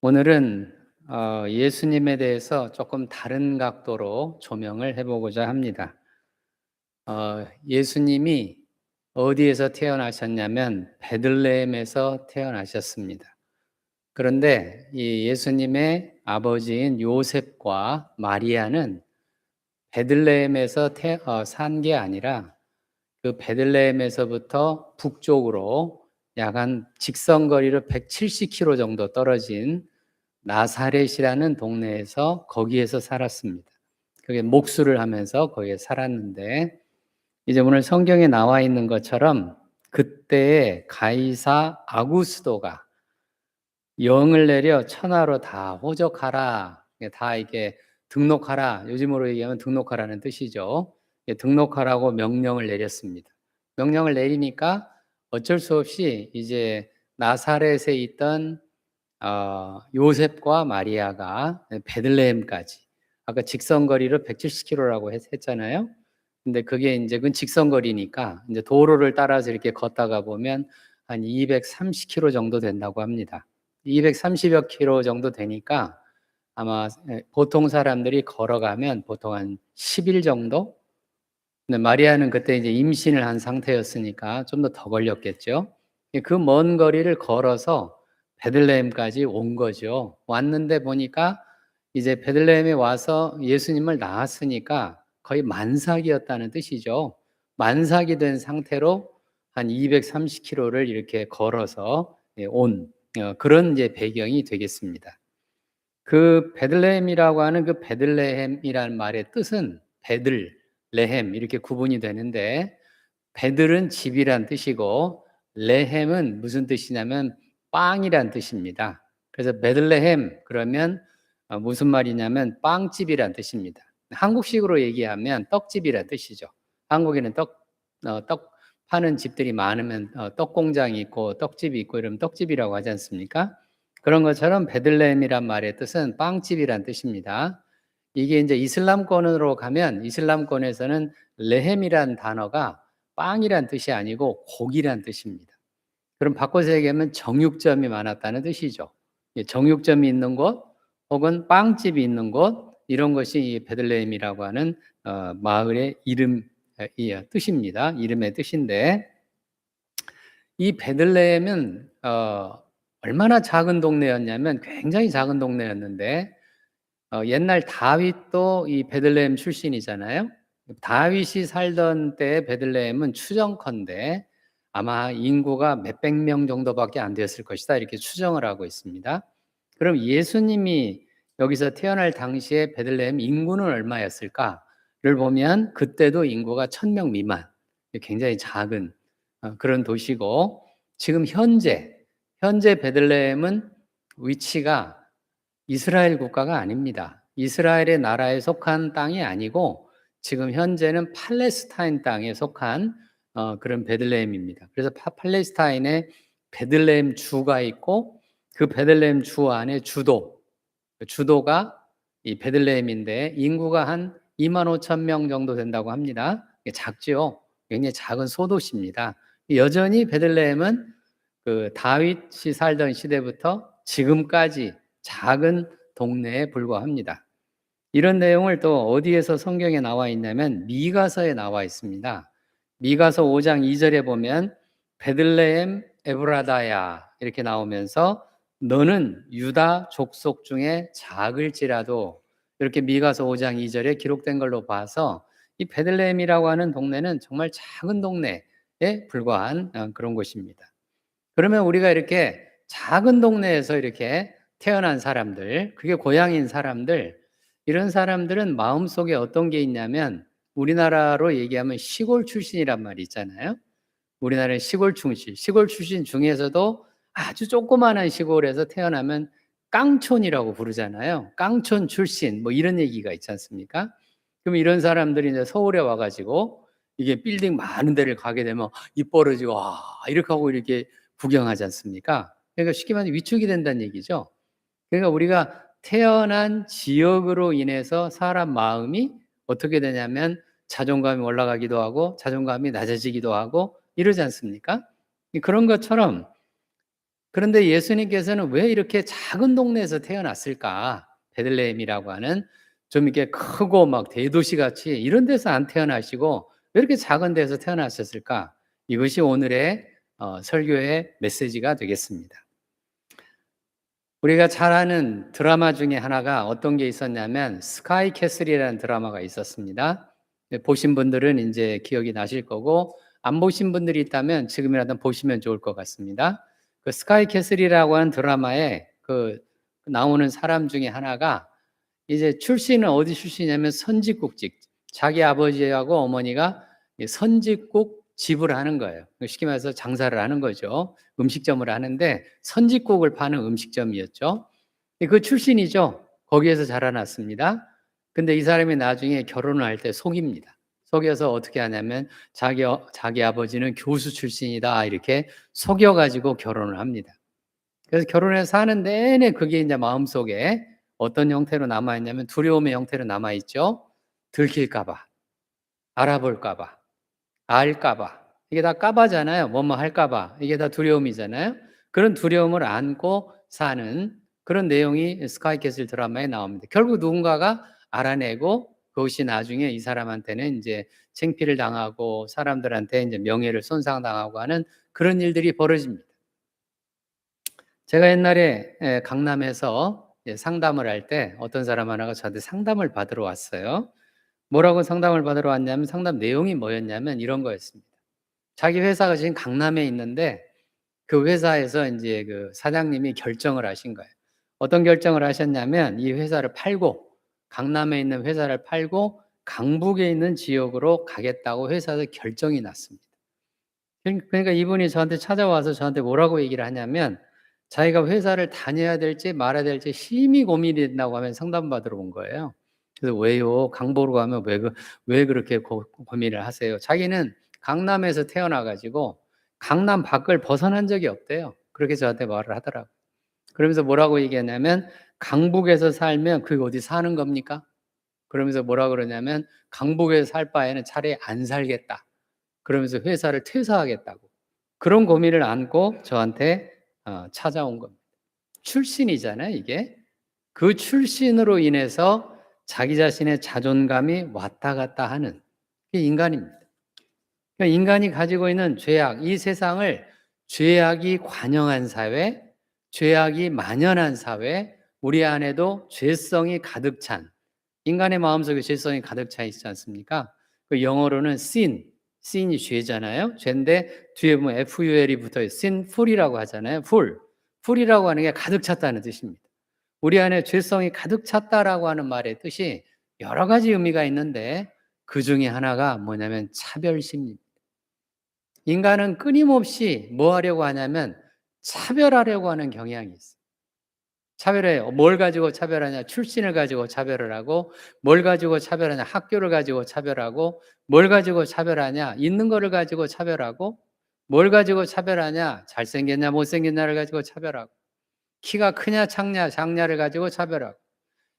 오늘은 예수님에 대해서 조금 다른 각도로 조명을 해보고자 합니다. 예수님이 어디에서 태어나셨냐면 베들레헴에서 태어나셨습니다. 그런데 이 예수님의 아버지인 요셉과 마리아는 베들레헴에서 산 게 아니라 그 베들레헴에서부터 북쪽으로 약 한 직선거리로 170km 정도 떨어진 나사렛이라는 동네에서 거기에서 살았습니다. 그게 목수를 하면서 거기에 살았는데, 이제 오늘 성경에 나와 있는 것처럼 그때의 가이사 아구스도가 영을 내려 천하로 다 호적하라, 다 이게 등록하라, 요즘으로 얘기하면 등록하라는 뜻이죠. 등록하라고 명령을 내렸습니다. 명령을 내리니까 어쩔 수 없이 이제 나사렛에 있던 요셉과 마리아가 베들레헴까지, 아까 직선거리로 170km라고 했잖아요. 근데 그게 이제 그 직선거리니까 이제 도로를 따라서 이렇게 걷다가 보면 한 230km 정도 된다고 합니다. 230여 킬로 정도 되니까 아마 보통 사람들이 걸어가면 보통 한 10일 정도? 근데 마리아는 그때 이제 임신을 한 상태였으니까 좀 더 걸렸겠죠. 그 먼 거리를 걸어서 베들레헴까지 온 거죠. 왔는데 보니까 이제 베들레헴에 와서 예수님을 낳았으니까 거의 만삭이었다는 뜻이죠. 만삭이 된 상태로 한 230km를 이렇게 걸어서 온 그런 이제 배경이 되겠습니다. 그 베들레헴이라고 하는 그 베들레헴이라는 말의 뜻은 베들레헴 이렇게 구분이 되는데, 베들은 집이란 뜻이고 레헴은 무슨 뜻이냐면 빵이란 뜻입니다. 그래서 베들레헴 그러면 무슨 말이냐면 빵집이란 뜻입니다. 한국식으로 얘기하면 떡집이란 뜻이죠. 한국에는 떡 파는 집들이 많으면 떡 공장이 있고 떡집이 있고 이러면 떡집이라고 하지 않습니까? 그런 것처럼 베들레헴이란 말의 뜻은 빵집이란 뜻입니다. 이게 이제 이슬람권으로 가면 이슬람권에서는 레헴이란 단어가 빵이란 뜻이 아니고 고기란 뜻입니다. 그럼 바꿔서 얘기하면 정육점이 많았다는 뜻이죠. 정육점이 있는 곳 혹은 빵집이 있는 곳, 이런 것이 이 베들레헴이라고 하는 마을의 이름 뜻입니다. 이름의 뜻인데, 이 베들레헴은 얼마나 작은 동네였냐면 굉장히 작은 동네였는데, 옛날 다윗도 이 베들레헴 출신이잖아요. 다윗이 살던 때 베들레헴은 추정컨대 아마 인구가 몇백 명 정도밖에 안 되었을 것이다, 이렇게 추정을 하고 있습니다. 그럼 예수님이 여기서 태어날 당시에 베들레헴 인구는 얼마였을까를 보면 그때도 인구가 1000명 미만, 굉장히 작은 그런 도시고, 지금 현재 베들레헴은 위치가 이스라엘 국가가 아닙니다. 이스라엘의 나라에 속한 땅이 아니고 지금 현재는 팔레스타인 땅에 속한 그런 베들레헴입니다. 그래서 팔레스타인에 베들레헴 주가 있고 그 베들레헴 주 안에 주도가 이 베들레헴인데 인구가 한 2만 5천 명 정도 된다고 합니다. 작죠. 굉장히 작은 소도시입니다. 여전히 베들레헴은 그 다윗이 살던 시대부터 지금까지 작은 동네에 불과합니다. 이런 내용을 또 어디에서 성경에 나와 있냐면 미가서에 나와 있습니다. 미가서 5장 2절에 보면 베들레헴 에브라다야 이렇게 나오면서 너는 유다 족속 중에 작을지라도, 이렇게 미가서 5장 2절에 기록된 걸로 봐서 이 베들레헴이라고 하는 동네는 정말 작은 동네에 불과한 그런 곳입니다. 그러면 우리가 이렇게 작은 동네에서 이렇게 태어난 사람들, 그게 고향인 사람들, 이런 사람들은 마음속에 어떤 게 있냐면 우리나라로 얘기하면 시골 출신이란 말이 있잖아요. 우리나라의 시골 출신 중에서도 아주 조그마한 시골에서 태어나면 깡촌이라고 부르잖아요. 깡촌 출신, 뭐 이런 얘기가 있지 않습니까? 그럼 이런 사람들이 이제 서울에 와가지고 이게 빌딩 많은 데를 가게 되면 입 벌어지고 와 이렇게 하고 이렇게 구경하지 않습니까? 그러니까 쉽게 말해서 위축이 된다는 얘기죠. 그러니까 우리가 태어난 지역으로 인해서 사람 마음이 어떻게 되냐면 자존감이 올라가기도 하고 자존감이 낮아지기도 하고 이러지 않습니까? 그런 것처럼 그런데 예수님께서는 왜 이렇게 작은 동네에서 태어났을까? 베들레헴이라고 하는 좀 이렇게 크고 막 대도시 같이 이런 데서 안 태어나시고 왜 이렇게 작은 데서 태어나셨을까? 이것이 오늘의 설교의 메시지가 되겠습니다. 우리가 잘 아는 드라마 중에 하나가 어떤 게 있었냐면 스카이 캐슬이라는 드라마가 있었습니다. 보신 분들은 이제 기억이 나실 거고 안 보신 분들이 있다면 지금이라도 보시면 좋을 것 같습니다. 그 스카이 캐슬이라고 하는 드라마에 그 나오는 사람 중에 하나가 이제 출신은 어디 출신이냐면 선짓국집. 자기 아버지하고 어머니가 선짓국 집을 하는 거예요. 쉽게 말해서 장사를 하는 거죠. 음식점을 하는데 선짓국을 파는 음식점이었죠. 그 출신이죠. 거기에서 자라났습니다. 근데 이 사람이 나중에 결혼을 할 때 속입니다. 속여서 어떻게 하냐면 자기 아버지는 교수 출신이다 이렇게 속여가지고 결혼을 합니다. 그래서 결혼해서 사는 내내 그게 이제 마음속에 어떤 형태로 남아있냐면 두려움의 형태로 남아있죠. 들킬까봐, 알아볼까봐, 알까봐. 이게 다 까봐잖아요. 뭐뭐 할까봐. 이게 다 두려움이잖아요. 그런 두려움을 안고 사는 그런 내용이 스카이캐슬 드라마에 나옵니다. 결국 누군가가 알아내고 그것이 나중에 이 사람한테는 이제 창피를 당하고 사람들한테 이제 명예를 손상당하고 하는 그런 일들이 벌어집니다. 제가 옛날에 강남에서 상담을 할 때 어떤 사람 하나가 저한테 상담을 받으러 왔어요. 뭐라고 상담을 받으러 왔냐면 상담 내용이 뭐였냐면 이런 거였습니다. 자기 회사가 지금 강남에 있는데 그 회사에서 이제 그 사장님이 결정을 하신 거예요. 어떤 결정을 하셨냐면 이 회사를 팔고 강남에 있는 회사를 팔고 강북에 있는 지역으로 가겠다고 회사에서 결정이 났습니다. 그러니까 이분이 저한테 찾아와서 저한테 뭐라고 얘기를 하냐면 자기가 회사를 다녀야 될지 말아야 될지 심히 고민이 된다고 하면 상담받으러 온 거예요. 그래서 왜요? 강보로 가면 왜 그렇게 고민을 하세요? 자기는 강남에서 태어나가지고 강남 밖을 벗어난 적이 없대요. 그렇게 저한테 말을 하더라고요. 그러면서 뭐라고 얘기했냐면 강북에서 살면 그게 어디 사는 겁니까? 그러면서 뭐라 그러냐면 강북에서 살 바에는 차라리 안 살겠다. 그러면서 회사를 퇴사하겠다고. 그런 고민을 안고 저한테 찾아온 겁니다. 출신이잖아요, 이게. 그 출신으로 인해서 자기 자신의 자존감이 왔다 갔다 하는 게 인간입니다. 그러니까 인간이 가지고 있는 죄악, 이 세상을 죄악이 관영한 사회, 죄악이 만연한 사회, 우리 안에도 죄성이 가득 찬, 인간의 마음속에 죄성이 가득 차 있지 않습니까? 그 영어로는 sin이 죄잖아요. 죄인데 뒤에 보면 ful이 붙어요. sinful이라고 하잖아요. ful이라고 하는 게 가득 찼다는 뜻입니다. 우리 안에 죄성이 가득 찼다라고 하는 말의 뜻이 여러 가지 의미가 있는데 그 중에 하나가 뭐냐면 차별심입니다. 인간은 끊임없이 뭐 하려고 하냐면 차별하려고 하는 경향이 있어요. 차별해요. 뭘 가지고 차별하냐? 출신을 가지고 차별을 하고, 뭘 가지고 차별하냐? 학교를 가지고 차별하고, 뭘 가지고 차별하냐? 있는 거를 가지고 차별하고, 뭘 가지고 차별하냐? 잘생겼냐, 못생겼냐를 가지고 차별하고, 키가 크냐, 작냐, 작냐를 가지고 차별하고,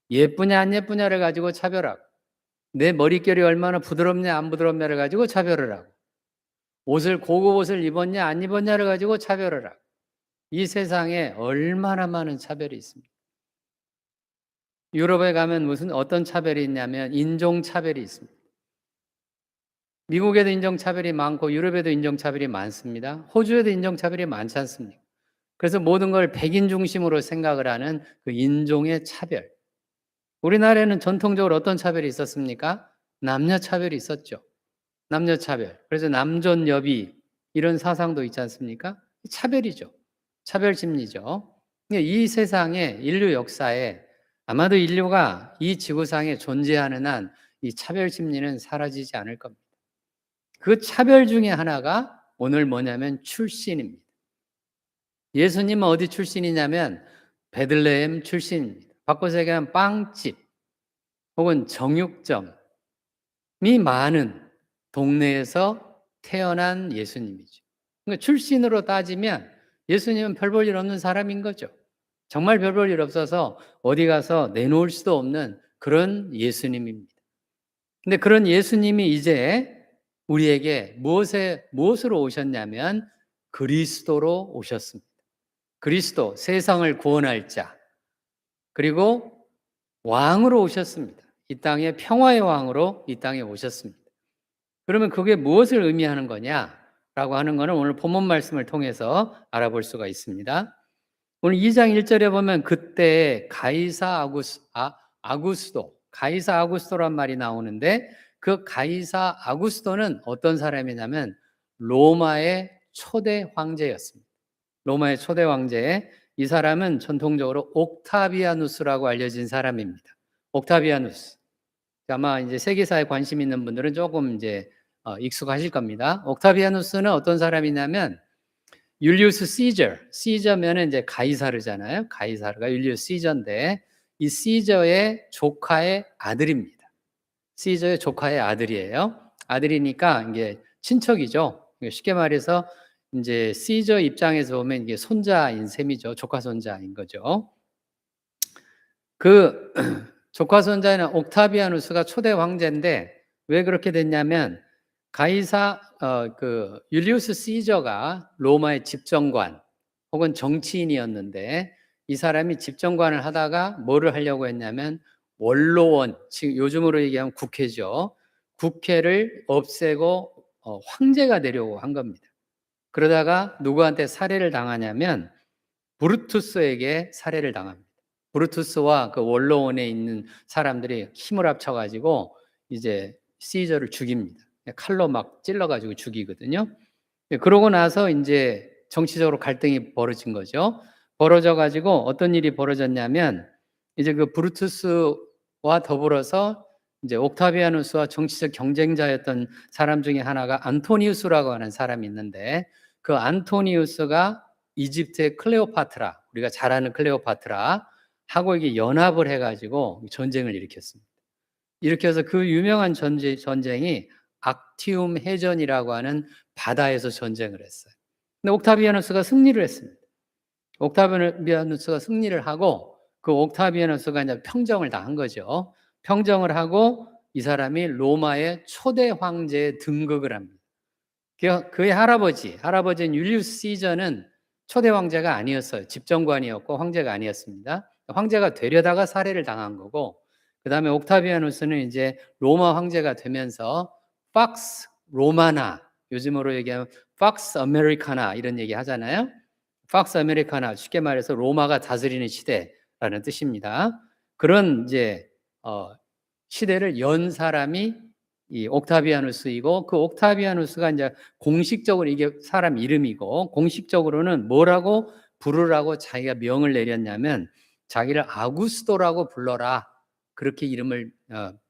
예쁘냐, 안 예쁘냐를 가지고 차별하고, 내 머릿결이 얼마나 부드럽냐, 안 부드럽냐를 가지고 차별을 하고, 고급 옷을 입었냐, 안 입었냐를 가지고 차별을 하고, 이 세상에 얼마나 많은 차별이 있습니다. 유럽에 가면 어떤 차별이 있냐면 인종차별이 있습니다. 미국에도 인종차별이 많고 유럽에도 인종차별이 많습니다. 호주에도 인종차별이 많지 않습니까? 그래서 모든 걸 백인 중심으로 생각을 하는 그 인종의 차별. 우리나라에는 전통적으로 어떤 차별이 있었습니까? 남녀 차별이 있었죠. 남녀 차별. 그래서 남존여비 이런 사상도 있지 않습니까? 차별이죠. 차별 심리죠. 이 세상에 인류 역사에 아마도 인류가 이 지구상에 존재하는 한 이 차별 심리는 사라지지 않을 겁니다. 그 차별 중에 하나가 오늘 뭐냐면 출신입니다. 예수님은 어디 출신이냐면 베들레헴 출신입니다. 바꿔서 얘기하면 빵집 혹은 정육점이 많은 동네에서 태어난 예수님이죠. 그러니까 출신으로 따지면 예수님은 별 볼 일 없는 사람인 거죠. 정말 별 볼 일 없어서 어디 가서 내놓을 수도 없는 그런 예수님입니다. 근데 그런 예수님이 이제 우리에게 무엇으로 오셨냐면 그리스도로 오셨습니다. 그리스도, 세상을 구원할 자, 그리고 왕으로 오셨습니다. 이 땅에 평화의 왕으로 이 땅에 오셨습니다. 그러면 그게 무엇을 의미하는 거냐라고 하는 것은 오늘 본문 말씀을 통해서 알아볼 수가 있습니다. 오늘 2장 1절에 보면 그때 아구스도, 가이사 아구스도란 말이 나오는데 그 가이사 아구스도는 어떤 사람이냐면 로마의 초대 황제였습니다. 로마의 초대 황제, 이 사람은 전통적으로 옥타비아누스라고 알려진 사람입니다. 옥타비아누스. 아마 이제 세계사에 관심 있는 분들은 조금 이제 익숙하실 겁니다. 옥타비아누스는 어떤 사람이냐면 율리우스 시저면은 이제 가이사르잖아요. 가이사르가 율리우스 시저인데 이 시저의 조카의 아들입니다. 시저의 조카의 아들이에요. 아들이니까 이게 친척이죠. 쉽게 말해서 이제 시저 입장에서 보면 이게 손자인 셈이죠. 조카 손자인 거죠. 그 조카 손자인 옥타비아누스가 초대 황제인데 왜 그렇게 됐냐면 율리우스 시저가 로마의 집정관 혹은 정치인이었는데 이 사람이 집정관을 하다가 뭐를 하려고 했냐면 원로원, 지금 요즘으로 얘기하면 국회죠. 국회를 없애고 황제가 되려고 한 겁니다. 그러다가 누구한테 살해를 당하냐면 브루투스에게 살해를 당합니다. 브루투스와 그 원로원에 있는 사람들이 힘을 합쳐가지고 이제 시저를 죽입니다. 칼로 막 찔러가지고 죽이거든요. 그러고 나서 이제 정치적으로 갈등이 벌어진 거죠. 벌어져가지고 어떤 일이 벌어졌냐면 이제 그 브루투스와 더불어서 이제 옥타비아누스와 정치적 경쟁자였던 사람 중에 하나가 안토니우스라고 하는 사람이 있는데 그 안토니우스가 이집트의 클레오파트라, 우리가 잘 아는 클레오파트라 하고 이게 연합을 해가지고 전쟁을 일으켰습니다. 일으켜서 그 유명한 전쟁이 악티움 해전이라고 하는 바다에서 전쟁을 했어요. 근데 옥타비아누스가 승리를 했습니다. 옥타비아누스가 승리를 하고 그 옥타비아누스가 이제 평정을 다 한 거죠. 평정을 하고 이 사람이 로마의 초대 황제에 등극을 합니다. 그의 할아버지인 율리우스 시저는 초대 황제가 아니었어요. 집정관이었고 황제가 아니었습니다. 황제가 되려다가 살해를 당한 거고, 그 다음에 옥타비아누스는 이제 로마 황제가 되면서 팍스 로마나, 요즘으로 얘기하면 팍스 아메리카나 이런 얘기 하잖아요. 팍스 아메리카나, 쉽게 말해서 로마가 다스리는 시대라는 뜻입니다. 그런 이제 시대를 연 사람이 이 옥타비아누스이고, 그 옥타비아누스가 이제 공식적으로 이게 사람 이름이고 공식적으로는 뭐라고 부르라고 자기가 명을 내렸냐면 자기를 아구스도라고 불러라, 그렇게 이름을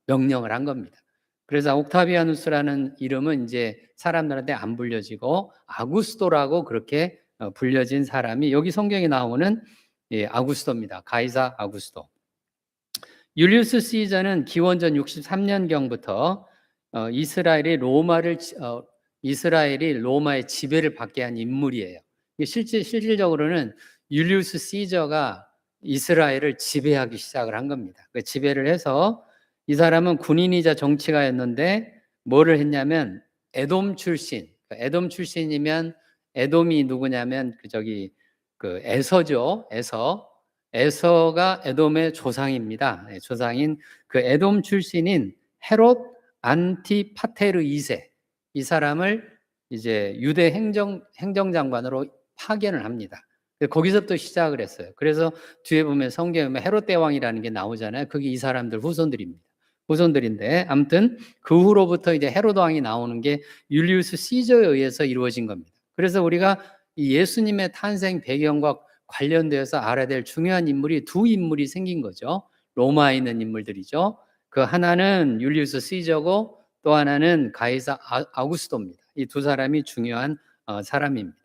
명령을 한 겁니다. 그래서 옥타비아누스라는 이름은 이제 사람들한테 안 불려지고 아구스도라고 그렇게 불려진 사람이 여기 성경에 나오는 아구스도입니다. 가이사 아구스도. 율리우스 시저는 기원전 63년경부터 이스라엘이 로마의 지배를 받게 한 인물이에요. 실질적으로는 율리우스 시저가 이스라엘을 지배하기 시작을 한 겁니다. 그 지배를 해서 이 사람은 군인이자 정치가였는데 뭐를 했냐면 에돔 출신, 에돔 출신이면 에돔이 누구냐면 그 에서죠. 에서가 에돔의 조상입니다. 조상인 그 에돔 출신인 헤롯 안티파테르 2세, 이 사람을 이제 유대 행정장관으로 파견을 합니다. 거기서부터 시작을 했어요. 그래서 뒤에 보면 성경에 보면 헤롯 대왕이라는 게 나오잖아요. 그게 이 사람들 후손들인데 아무튼 그 후로부터 이제 헤롯 왕이 나오는 게 율리우스 시저에 의해서 이루어진 겁니다. 그래서 우리가 이 예수님의 탄생 배경과 관련되어서 알아야 될 중요한 인물이 두 인물이 생긴 거죠. 로마에 있는 인물들이죠. 그 하나는 율리우스 시저고 또 하나는 가이사 아구스도입니다. 이 두 사람이 중요한 사람입니다.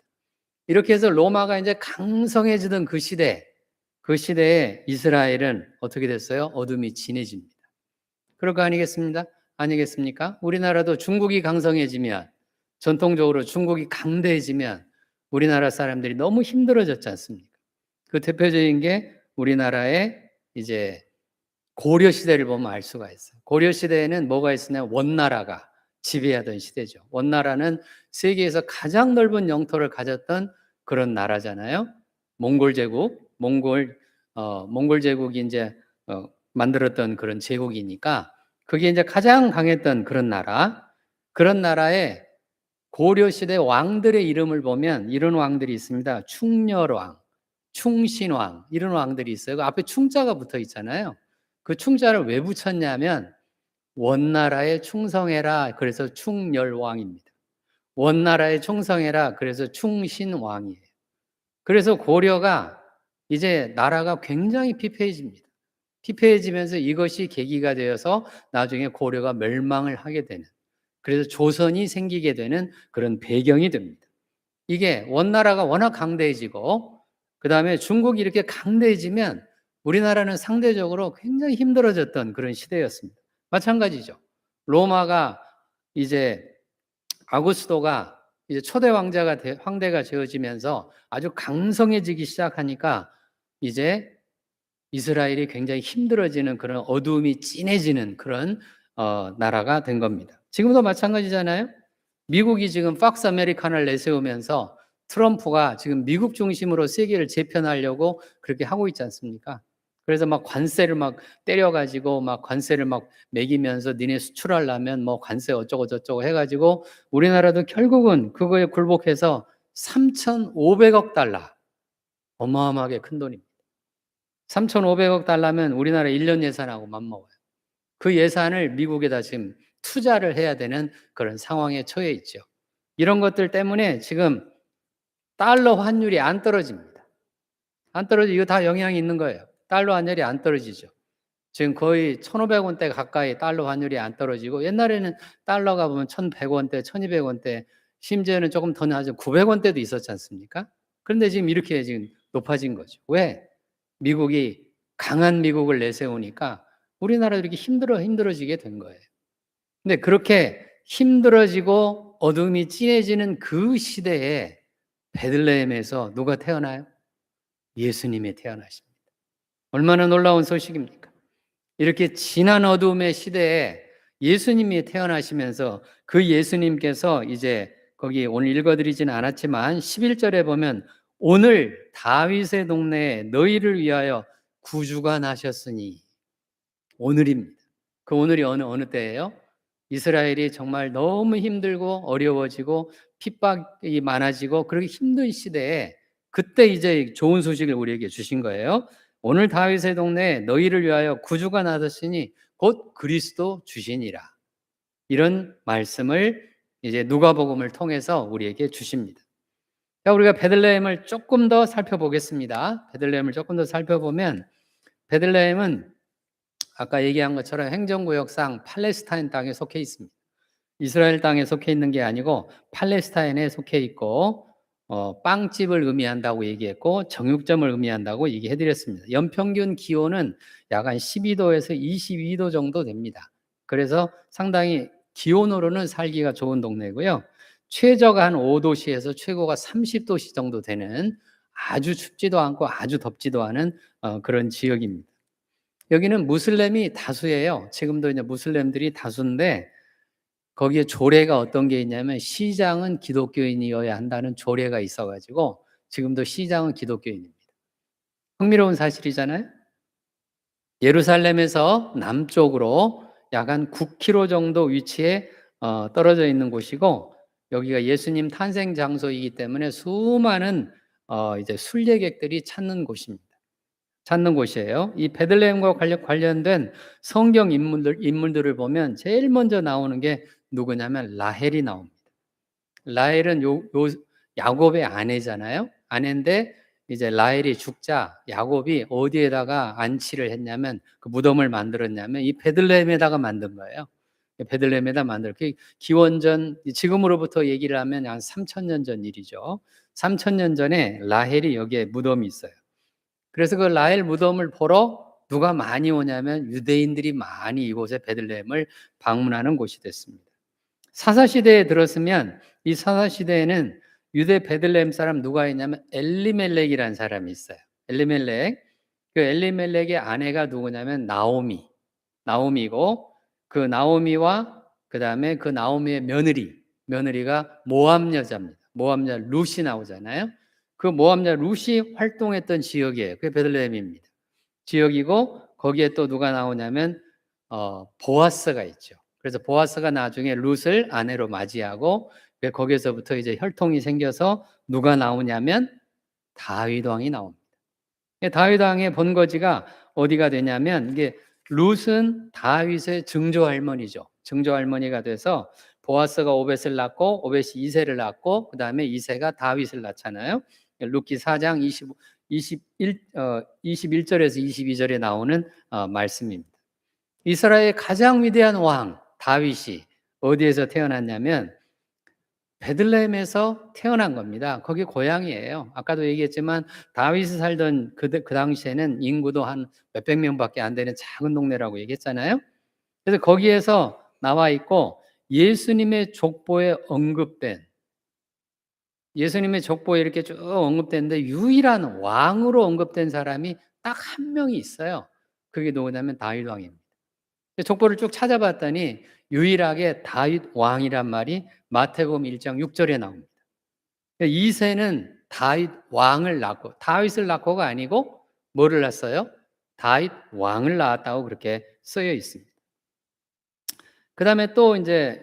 이렇게 해서 로마가 이제 강성해지던 그 시대에 이스라엘은 어떻게 됐어요? 어둠이 진해집니다. 그럴 거 아니겠습니까? 우리나라도 중국이 강성해지면, 전통적으로 중국이 강대해지면 우리나라 사람들이 너무 힘들어졌지 않습니까? 그 대표적인 게 우리나라의 이제 고려 시대를 보면 알 수가 있어요. 고려 시대에는 뭐가 있으냐? 원나라가 지배하던 시대죠. 원나라는 세계에서 가장 넓은 영토를 가졌던 그런 나라잖아요. 몽골 제국, 몽골 제국이 이제 만들었던 그런 제국이니까 그게 이제 가장 강했던 그런 나라. 그런 나라에 고려 시대 왕들의 이름을 보면 이런 왕들이 있습니다. 충렬왕, 충신왕 이런 왕들이 있어요. 그 앞에 충자가 붙어 있잖아요. 그 충자를 왜 붙였냐면 원나라에 충성해라. 그래서 충렬왕입니다. 원나라에 충성해라. 그래서 충신왕이에요. 그래서 고려가 이제 나라가 굉장히 피폐해집니다. 피폐해지면서 이것이 계기가 되어서 나중에 고려가 멸망을 하게 되는, 그래서 조선이 생기게 되는 그런 배경이 됩니다. 이게 원나라가 워낙 강대해지고 그다음에 중국이 이렇게 강대해지면 우리나라는 상대적으로 굉장히 힘들어졌던 그런 시대였습니다. 마찬가지죠. 로마가 이제 아구스도가 이제 초대 황대가 되어지면서 아주 강성해지기 시작하니까 이제 이스라엘이 굉장히 힘들어지는 그런 어두움이 진해지는 그런 나라가 된 겁니다. 지금도 마찬가지잖아요. 미국이 지금 팍스 아메리카를 내세우면서 트럼프가 지금 미국 중심으로 세계를 재편하려고 그렇게 하고 있지 않습니까? 그래서 막 관세를 막 때려가지고 막 관세를 막 매기면서 니네 수출하려면 뭐 관세 어쩌고 저쩌고 해가지고 우리나라도 결국은 그거에 굴복해서 3,500억 달러, 어마어마하게 큰 돈입니다. 3,500억 달러면 우리나라 1년 예산하고 맞먹어요. 그 예산을 미국에다 지금 투자를 해야 되는 그런 상황에 처해 있죠. 이런 것들 때문에 지금 달러 환율이 안 떨어집니다. 안 떨어지고 이거 다 영향이 있는 거예요. 달러 환율이 안 떨어지죠. 지금 거의 1,500원대 가까이 달러 환율이 안 떨어지고 옛날에는 달러가 보면 1,100원대, 1,200원대 심지어는 조금 더 낮은 900원대도 있었지 않습니까? 그런데 지금 이렇게 지금 높아진 거죠. 왜? 미국이 강한 미국을 내세우니까 우리나라도 이렇게 힘들어지게 된 거예요. 근데 그렇게 힘들어지고 어둠이 진해지는 그 시대에 베들레헴에서 누가 태어나요? 예수님이 태어나십니다. 얼마나 놀라운 소식입니까? 이렇게 진한 어둠의 시대에 예수님이 태어나시면서 그 예수님께서 이제 거기 오늘 읽어드리지는 않았지만 11절에 보면 오늘 다윗의 동네에 너희를 위하여 구주가 나셨으니, 오늘입니다. 그 오늘이 어느 때예요? 이스라엘이 정말 너무 힘들고 어려워지고 핍박이 많아지고 그렇게 힘든 시대에 그때 이제 좋은 소식을 우리에게 주신 거예요. 오늘 다윗의 동네에 너희를 위하여 구주가 나셨으니 곧 그리스도 주시니라. 이런 말씀을 이제 누가복음을 통해서 우리에게 주십니다. 자, 우리가 베들레헴을 조금 더 살펴보겠습니다. 베들레헴을 조금 더 살펴보면 베들레헴은 아까 얘기한 것처럼 행정구역상 팔레스타인 땅에 속해 있습니다. 이스라엘 땅에 속해 있는 게 아니고 팔레스타인에 속해 있고 빵집을 의미한다고 얘기했고 정육점을 의미한다고 얘기해드렸습니다. 연평균 기온은 약 한 12도에서 22도 정도 됩니다. 그래서 상당히 기온으로는 살기가 좋은 동네고요. 최저가 한 5도씨에서 최고가 30도씨 정도 되는 아주 춥지도 않고 아주 덥지도 않은 그런 지역입니다. 여기는 무슬림이 다수예요. 지금도 이제 무슬림들이 다수인데 거기에 조례가 어떤 게 있냐면 시장은 기독교인이어야 한다는 조례가 있어가지고 지금도 시장은 기독교인입니다. 흥미로운 사실이잖아요. 예루살렘에서 남쪽으로 약 한 9km 정도 위치에 떨어져 있는 곳이고 여기가 예수님 탄생 장소이기 때문에 수많은 이제 순례객들이 찾는 곳이에요. 이 베들레헴과 관련된 성경 인물들을 보면 제일 먼저 나오는 게 누구냐면 라헬이 나옵니다. 라헬은 야곱의 아내잖아요. 아내인데 이제 라헬이 죽자 야곱이 어디에다가 안치를 했냐면 그 무덤을 만들었냐면 이 베들레헴에다가 만든 거예요. 베들레헴에다 그 기원전 지금으로부터 얘기를 하면 한 3,000년 전 일이죠. 3,000년 전에 라헬이 여기에 무덤이 있어요. 그래서 그 라헬 무덤을 보러 누가 많이 오냐면 유대인들이 많이 이곳에 베들레헴을 방문하는 곳이 됐습니다. 사사시대에 들었으면 이 사사시대에는 유대 베들레헴 사람 누가 있냐면 엘리멜렉이라는 사람이 있어요. 엘리멜렉. 그 엘리멜렉의 아내가 누구냐면 나오미고 그 나오미와 그다음에 그 나오미의 며느리가 모압 여자입니다. 모압 여자 룻이 나오잖아요. 그 모압 룻이 활동했던 지역이에요. 그게 베들레헴입니다. 지역이고 거기에 또 누가 나오냐면 보아스가 있죠. 그래서 보아스가 나중에 룻을 아내로 맞이하고 거기에서부터 이제 혈통이 생겨서 누가 나오냐면 다윗 왕이 나옵니다. 다윗 왕의 본거지가 어디가 되냐면 이게 룻은 다윗의 증조 할머니죠. 증조 할머니가 돼서 보아스가 오벳을 낳고 오벳이 이새를 낳고 그다음에 이새가 다윗을 낳잖아요. 룻기 4장 21절에서 22절에 나오는 말씀입니다. 이스라엘의 가장 위대한 왕 다윗이 어디에서 태어났냐면 베들레헴에서 태어난 겁니다. 거기 고향이에요. 아까도 얘기했지만 다윗이 살던 그 당시에는 인구도 한 몇백 명밖에 안 되는 작은 동네라고 얘기했잖아요. 그래서 거기에서 나와 있고 예수님의 족보에 이렇게 쭉 언급되는데 유일한 왕으로 언급된 사람이 딱 한 명이 있어요. 그게 누구냐면 다윗 왕입니다. 족보를 쭉 찾아봤더니 유일하게 다윗 왕이란 말이 마태복음 1장 6절에 나옵니다. 이새는 다윗 왕을 낳고 다윗을 낳고가 아니고 뭐를 낳았어요? 다윗 왕을 낳았다고 그렇게 쓰여 있습니다. 그 다음에 또 이제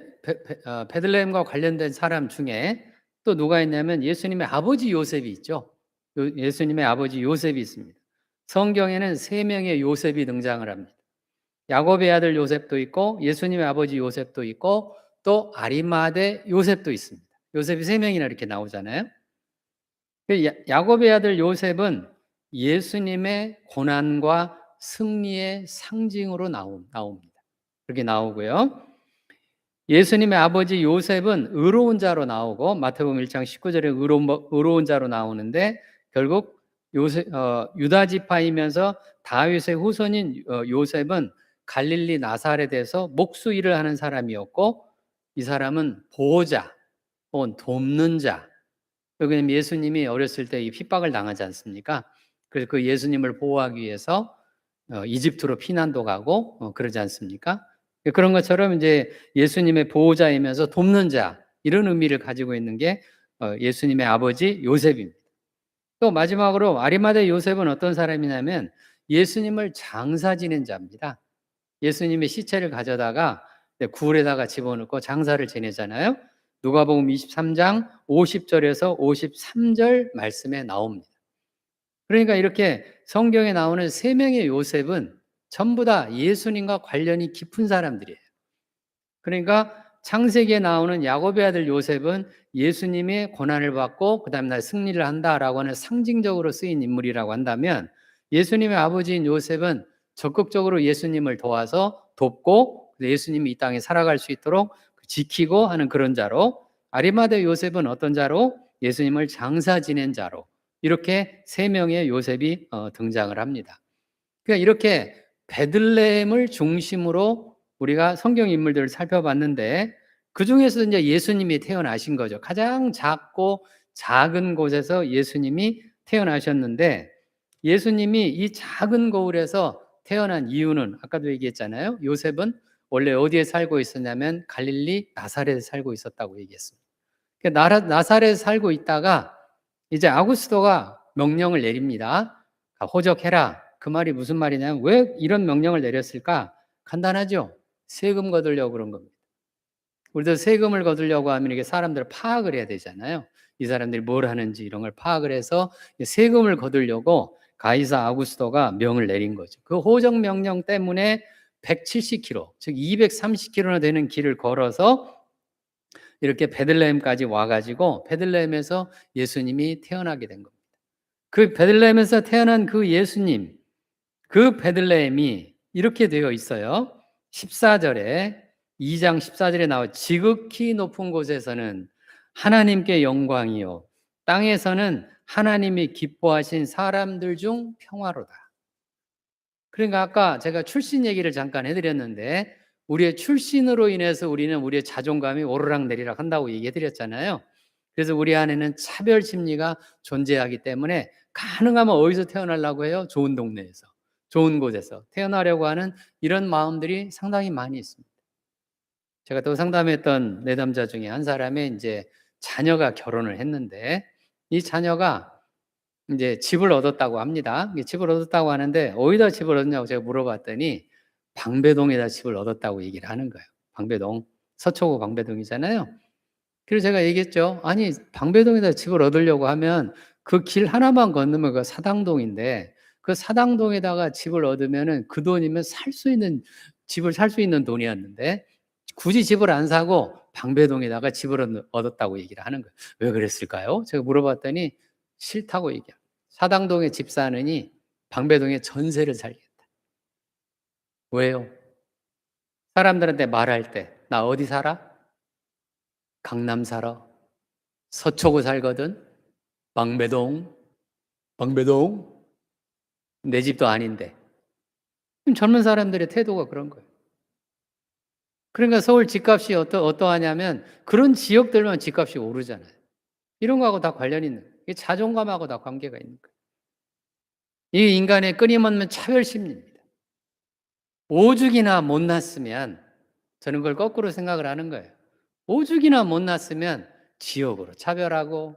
베들레헴과 관련된 사람 중에 또 누가 있냐면 예수님의 아버지 요셉이 있죠. 예수님의 아버지 요셉이 있습니다. 성경에는 3명의 요셉이 등장을 합니다. 야곱의 아들 요셉도 있고 예수님의 아버지 요셉도 있고 또 아리마대 요셉도 있습니다. 요셉이 3명이나 이렇게 나오잖아요. 야곱의 아들 요셉은 예수님의 고난과 승리의 상징으로 나옵니다. 그렇게 나오고요. 예수님의 아버지 요셉은 의로운 자로 나오고 마태복음 1장 19절에 의로운 자로 나오는데 결국 유다 지파이면서 다윗의 후손인 요셉은 갈릴리 나사렛에서 목수 일을 하는 사람이었고 이 사람은 보호자 혹은 돕는 자. 여기는 예수님이 어렸을 때 이 핍박을 당하지 않습니까? 그래서 그 예수님을 보호하기 위해서 이집트로 피난도 가고 그러지 않습니까? 그런 것처럼 이제 예수님의 보호자이면서 돕는 자 이런 의미를 가지고 있는 게 예수님의 아버지 요셉입니다. 또 마지막으로 아리마대 요셉은 어떤 사람이냐면 예수님을 장사 지낸 자입니다. 예수님의 시체를 가져다가 굴에다가 집어넣고 장사를 지내잖아요. 누가복음 23장 50절에서 53절 말씀에 나옵니다. 그러니까 이렇게 성경에 나오는 3명의 요셉은 전부 다 예수님과 관련이 깊은 사람들이에요. 그러니까 창세기에 나오는 야곱의 아들 요셉은 예수님의 고난을 받고 그 다음날 승리를 한다라고 하는 상징적으로 쓰인 인물이라고 한다면 예수님의 아버지인 요셉은 적극적으로 예수님을 도와서 돕고 예수님이 이 땅에 살아갈 수 있도록 지키고 하는 그런 자로, 아리마대 요셉은 어떤 자로? 예수님을 장사 지낸 자로, 이렇게 3명의 요셉이 등장을 합니다. 그러니까 이렇게 베들레헴을 중심으로 우리가 성경 인물들을 살펴봤는데 그 중에서 이제 예수님이 태어나신 거죠. 가장 작고 작은 곳에서 예수님이 태어나셨는데 예수님이 이 작은 거울에서 태어난 이유는 아까도 얘기했잖아요. 요셉은 원래 어디에 살고 있었냐면 갈릴리 나사렛에 살고 있었다고 얘기했습니다. 나사렛에 살고 있다가 이제 아구스토가 명령을 내립니다. 호적해라. 그 말이 무슨 말이냐면 왜 이런 명령을 내렸을까? 간단하죠. 세금 거두려고 그런 겁니다. 우리도 세금을 거두려고 하면 이게 사람들을 파악을 해야 되잖아요. 이 사람들이 뭘 하는지 이런 걸 파악을 해서 세금을 거두려고 가이사 아구스토가 명을 내린 거죠. 그 호적 명령 때문에 170km, 즉 230km나 되는 길을 걸어서 이렇게 베들레헴까지 와가지고 베들레헴에서 예수님이 태어나게 된 겁니다. 그 베들레헴에서 태어난 그 예수님, 그 베들레헴이 이렇게 되어 있어요. 14절에 2장 14절에 나와 지극히 높은 곳에서는 하나님께 영광이요 땅에서는 하나님이 기뻐하신 사람들 중 평화로다. 그러니까 아까 제가 출신 얘기를 잠깐 해드렸는데 우리의 출신으로 인해서 우리는 우리의 자존감이 오르락내리락 한다고 얘기해드렸잖아요. 그래서 우리 안에는 차별 심리가 존재하기 때문에 가능하면 어디서 태어나려고 해요? 좋은 동네에서, 좋은 곳에서 태어나려고 하는 이런 마음들이 상당히 많이 있습니다. 제가 또 상담했던 내담자 중에 한 사람의 이제 자녀가 결혼을 했는데 이 자녀가 이제 집을 얻었다고 합니다. 집을 얻었다고 하는데 어디다 집을 얻냐고 제가 물어봤더니 방배동에다 집을 얻었다고 얘기를 하는 거예요. 방배동. 서초구 방배동이잖아요. 그래서 제가 얘기했죠. 아니, 방배동에다 집을 얻으려고 하면 그 길 하나만 건너면 그 사당동인데 그 사당동에다가 집을 얻으면은 그 돈이면 살 수 있는, 집을 살 수 있는 돈이었는데 굳이 집을 안 사고 방배동에다가 집을 얻었다고 얘기를 하는 거예요. 왜 그랬을까요? 제가 물어봤더니 싫다고 얘기해요. 사당동에 집 사느니 방배동에 전세를 살겠다. 왜요? 사람들한테 말할 때 나 어디 살아? 강남 살아. 서초구 살거든. 방배동. 방배동. 내 집도 아닌데. 젊은 사람들의 태도가 그런 거예요. 그러니까 서울 집값이 어떠하냐면 그런 지역들만 집값이 오르잖아요. 이런 거하고 다 관련이 있는 거예요. 이게 자존감하고 다 관계가 있는 거예요. 이 인간의 끊임없는 차별심리입니다. 오죽이나 못났으면, 저는 그걸 거꾸로 생각을 하는 거예요. 오죽이나 못났으면 지역으로 차별하고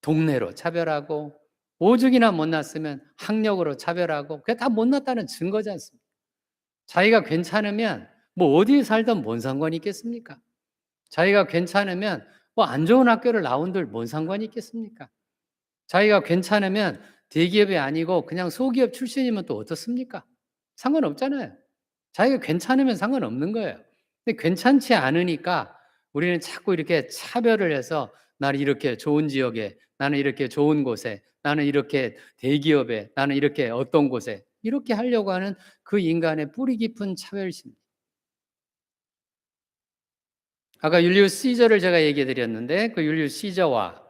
동네로 차별하고 오죽이나 못났으면 학력으로 차별하고 그게 다 못났다는 증거지 않습니까? 자기가 괜찮으면 뭐 어디에 살든 뭔 상관이 있겠습니까? 자기가 괜찮으면 뭐 안 좋은 학교를 나온들 뭔 상관이 있겠습니까? 자기가 괜찮으면 대기업이 아니고 그냥 소기업 출신이면 또 어떻습니까? 상관없잖아요. 자기가 괜찮으면 상관없는 거예요. 근데 괜찮지 않으니까 우리는 자꾸 이렇게 차별을 해서 나는 이렇게 좋은 지역에, 나는 이렇게 좋은 곳에, 나는 이렇게 대기업에, 나는 이렇게 어떤 곳에 이렇게 하려고 하는 그 인간의 뿌리 깊은 차별심. 아까 율리우스 시저를 제가 얘기해 드렸는데 그 율리우스 시저와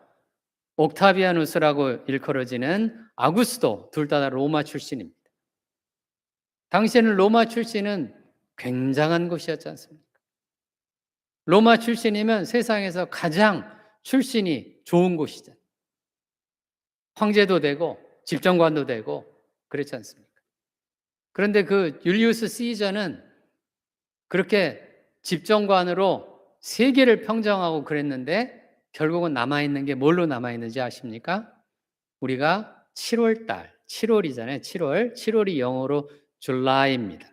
옥타비아누스라고 일컬어지는 아구스도 둘 다 로마 출신입니다. 당시에는 로마 출신은 굉장한 곳이었지 않습니까? 로마 출신이면 세상에서 가장 출신이 좋은 곳이잖아요. 황제도 되고 집정관도 되고 그렇지 않습니까? 그런데 그 율리우스 시저는 그렇게 집정관으로 세계를 평정하고 그랬는데 결국은 남아있는 게 뭘로 남아있는지 아십니까? 우리가 7월 달, 7월이잖아요. 7월이 영어로 줄라이입니다.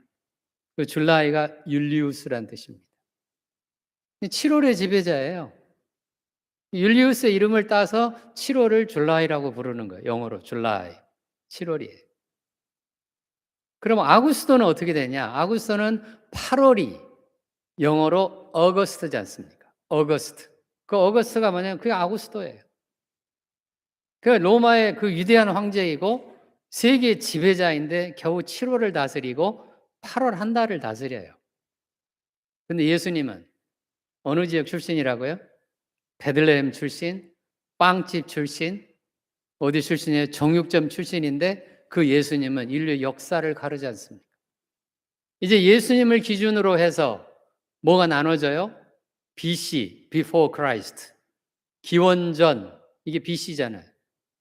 그 줄라이가 율리우스란 뜻입니다. 7월의 지배자예요. 율리우스의 이름을 따서 7월을 줄라이라고 부르는 거예요. 영어로 줄라이. 7월이에요. 그럼 아구스도는 어떻게 되냐? 아구스도는 8월이 영어로 어거스트지 않습니까? 어거스트. 그 어거스트가 뭐냐면 그게 아구스도예요. 그 로마의 그 위대한 황제이고 세계 지배자인데 겨우 7월을 다스리고 8월 한 달을 다스려요. 근데 예수님은 어느 지역 출신이라고요? 베들레헴 출신, 빵집 출신, 어디 출신이에요? 정육점 출신인데 그 예수님은 인류 역사를 가르지 않습니까? 이제 예수님을 기준으로 해서 뭐가 나눠져요? BC, Before Christ. 기원전, 이게 BC잖아요.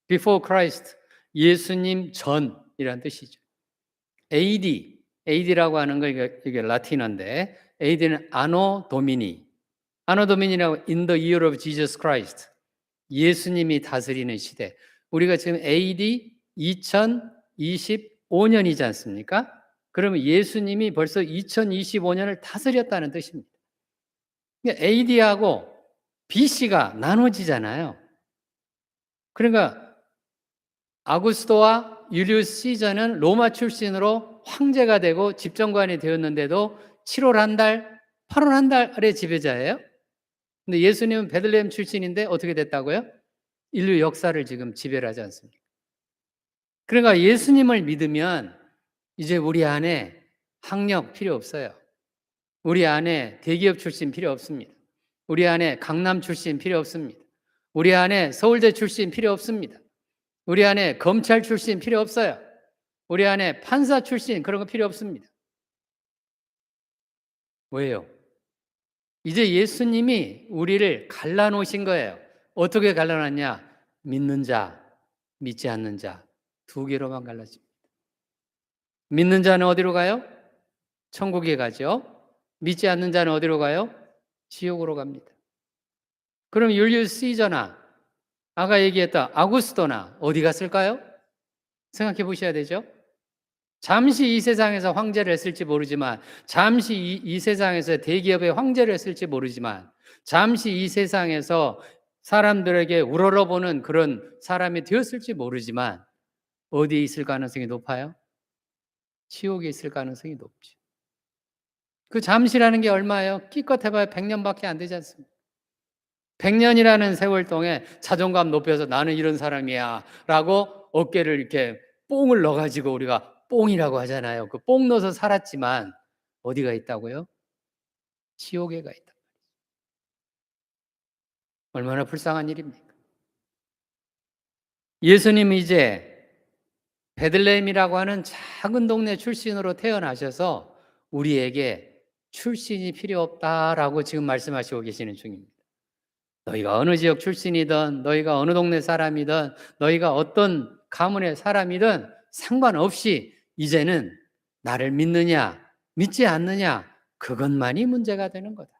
Before Christ, 예수님 전이라는 뜻이죠. AD라고 하는 거 이게 라틴어인데 AD는 Anno Domini. Anno Domini라고 In the year of Jesus Christ. 예수님이 다스리는 시대. 우리가 지금 AD 2025년이지 않습니까? 그러면 예수님이 벌써 2025년을 다스렸다는 뜻입니다. AD하고 BC가 나눠지잖아요. 그러니까 아구스도와 율리우스 시저는 로마 출신으로 황제가 되고 집정관이 되었는데도 7월 한 달, 8월 한 달의 지배자예요. 근데 예수님은 베들레헴 출신인데 어떻게 됐다고요? 인류 역사를 지금 지배를 하지 않습니까? 그러니까 예수님을 믿으면 이제 우리 안에 학력 필요 없어요. 우리 안에 대기업 출신 필요 없습니다. 우리 안에 강남 출신 필요 없습니다. 우리 안에 서울대 출신 필요 없습니다. 우리 안에 검찰 출신 필요 없어요. 우리 안에 판사 출신 그런 거 필요 없습니다. 왜요? 이제 예수님이 우리를 갈라놓으신 거예요. 어떻게 갈라놨냐? 믿는 자, 믿지 않는 자 두 개로만 갈라집니다. 믿는 자는 어디로 가요? 천국에 가죠. 믿지 않는 자는 어디로 가요? 지옥으로 갑니다. 그럼 율리우스 시저나 아까 얘기했던 아구스토나 어디 갔을까요? 생각해 보셔야 되죠. 잠시 이 세상에서 황제를 했을지 모르지만, 잠시 이 세상에서 대기업의 황제를 했을지 모르지만, 잠시 이 세상에서 사람들에게 우러러보는 그런 사람이 되었을지 모르지만 어디에 있을 가능성이 높아요? 지옥에 있을 가능성이 높죠. 그 잠시라는 게 얼마예요? 기껏 해봐야 100년밖에 안 되지 않습니까? 100년이라는 세월 동안 자존감 높여서 나는 이런 사람이야 라고 어깨를 이렇게 뽕을 넣어가지고 우리가 뽕이라고 하잖아요. 그 뽕 넣어서 살았지만 어디가 있다고요? 지옥에 가 있다. 얼마나 불쌍한 일입니까? 예수님이 이제 베들레헴이라고 하는 작은 동네 출신으로 태어나셔서 우리에게 출신이 필요 없다라고 지금 말씀하시고 계시는 중입니다. 너희가 어느 지역 출신이든, 너희가 어느 동네 사람이든, 너희가 어떤 가문의 사람이든 상관없이 이제는 나를 믿느냐, 믿지 않느냐, 그것만이 문제가 되는 거다.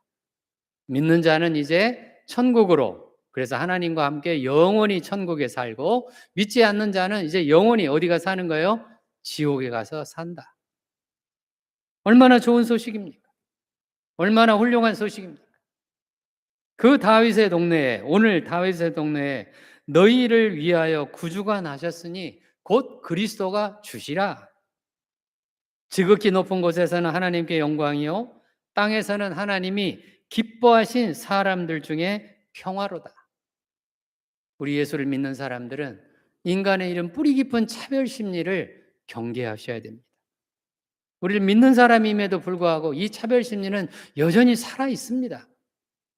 믿는 자는 이제 천국으로, 그래서 하나님과 함께 영원히 천국에 살고, 믿지 않는 자는 이제 영원히 어디가 사는 거예요? 지옥에 가서 산다. 얼마나 좋은 소식입니까? 얼마나 훌륭한 소식입니까? 그 다윗의 동네에, 오늘 다윗의 동네에 너희를 위하여 구주가 나셨으니 곧 그리스도가 주시라. 지극히 높은 곳에서는 하나님께 영광이요, 땅에서는 하나님이 기뻐하신 사람들 중에 평화로다. 우리 예수를 믿는 사람들은 인간의 이런 뿌리 깊은 차별 심리를 경계하셔야 됩니다. 우리를 믿는 사람임에도 불구하고 이 차별 심리는 여전히 살아 있습니다.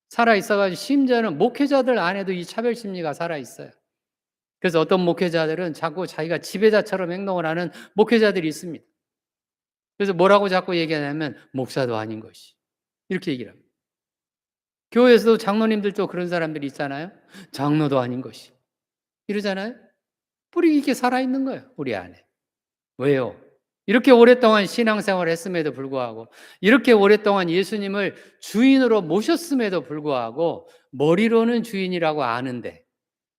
살아 있어가지고 심지어는 목회자들 안에도 이 차별 심리가 살아 있어요. 그래서 어떤 목회자들은 자꾸 자기가 지배자처럼 행동을 하는 목회자들이 있습니다. 그래서 뭐라고 자꾸 얘기하냐면 목사도 아닌 것이, 이렇게 얘기를 합니다. 교회에서도 장로님들도 그런 사람들이 있잖아요. 장로도 아닌 것이, 이러잖아요. 뿌리 깊게 살아있는 거예요, 우리 안에. 왜요? 이렇게 오랫동안 신앙생활을 했음에도 불구하고, 이렇게 오랫동안 예수님을 주인으로 모셨음에도 불구하고 머리로는 주인이라고 아는데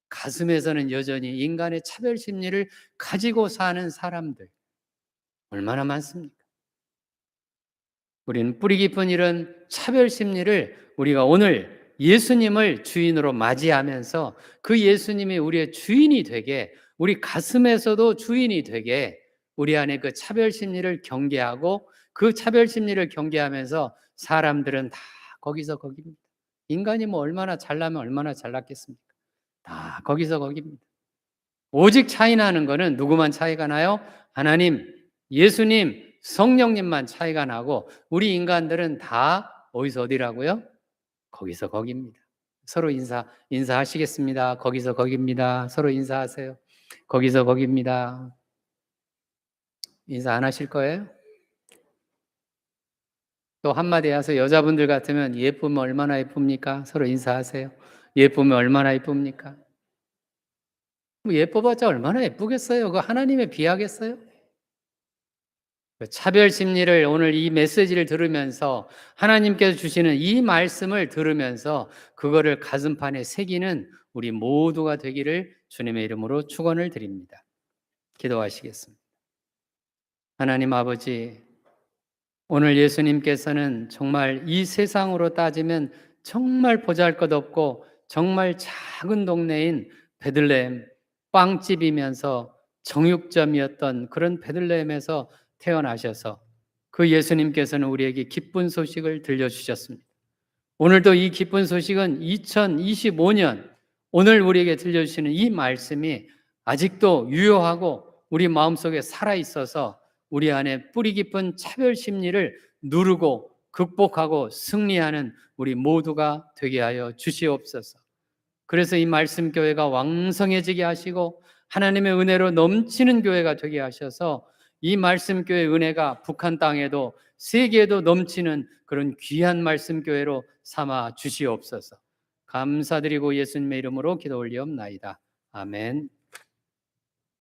가슴에서는 여전히 인간의 차별 심리를 가지고 사는 사람들 얼마나 많습니까? 우리는 뿌리 깊은 이런 차별 심리를 우리가 오늘 예수님을 주인으로 맞이하면서 그 예수님이 우리의 주인이 되게, 우리 가슴에서도 주인이 되게 우리 안에 그 차별 심리를 경계하고, 그 차별 심리를 경계하면서 사람들은 다 거기서 거기입니다. 인간이 뭐 얼마나 잘나면 얼마나 잘났겠습니까? 다 거기서 거기입니다. 오직 차이 나는 거는 누구만 차이가 나요? 하나님, 예수님, 성령님만 차이가 나고 우리 인간들은 다 어디서 어디라고요? 거기서 거기입니다. 서로 인사하시겠습니다. 거기서 거기입니다. 서로 인사하세요. 거기서 거기입니다. 인사 안 하실 거예요? 또 한마디 해서 여자분들 같으면 예쁘면 얼마나 예쁩니까? 서로 인사하세요. 예쁘면 얼마나 예쁩니까? 뭐 예뻐봤자 얼마나 예쁘겠어요? 그 하나님에 비하겠어요? 차별 심리를, 오늘 이 메시지를 들으면서 하나님께서 주시는 이 말씀을 들으면서 그거를 가슴판에 새기는 우리 모두가 되기를 주님의 이름으로 축원을 드립니다. 기도하시겠습니다. 하나님 아버지, 오늘 예수님께서는 정말 이 세상으로 따지면 정말 보잘것없고 정말 작은 동네인 베들레헴, 빵집이면서 정육점이었던 그런 베들레헴에서 태어나셔서 그 예수님께서는 우리에게 기쁜 소식을 들려주셨습니다. 오늘도 이 기쁜 소식은 2025년 오늘 우리에게 들려주시는 이 말씀이 아직도 유효하고 우리 마음속에 살아있어서 우리 안에 뿌리 깊은 차별 심리를 누르고 극복하고 승리하는 우리 모두가 되게 하여 주시옵소서. 그래서 이 말씀 교회가 왕성해지게 하시고 하나님의 은혜로 넘치는 교회가 되게 하셔서 이 말씀 교회 은혜가 북한 땅에도 세계에도 넘치는 그런 귀한 말씀 교회로 삼아 주시옵소서. 감사드리고 예수님의 이름으로 기도 올리옵나이다. 아멘.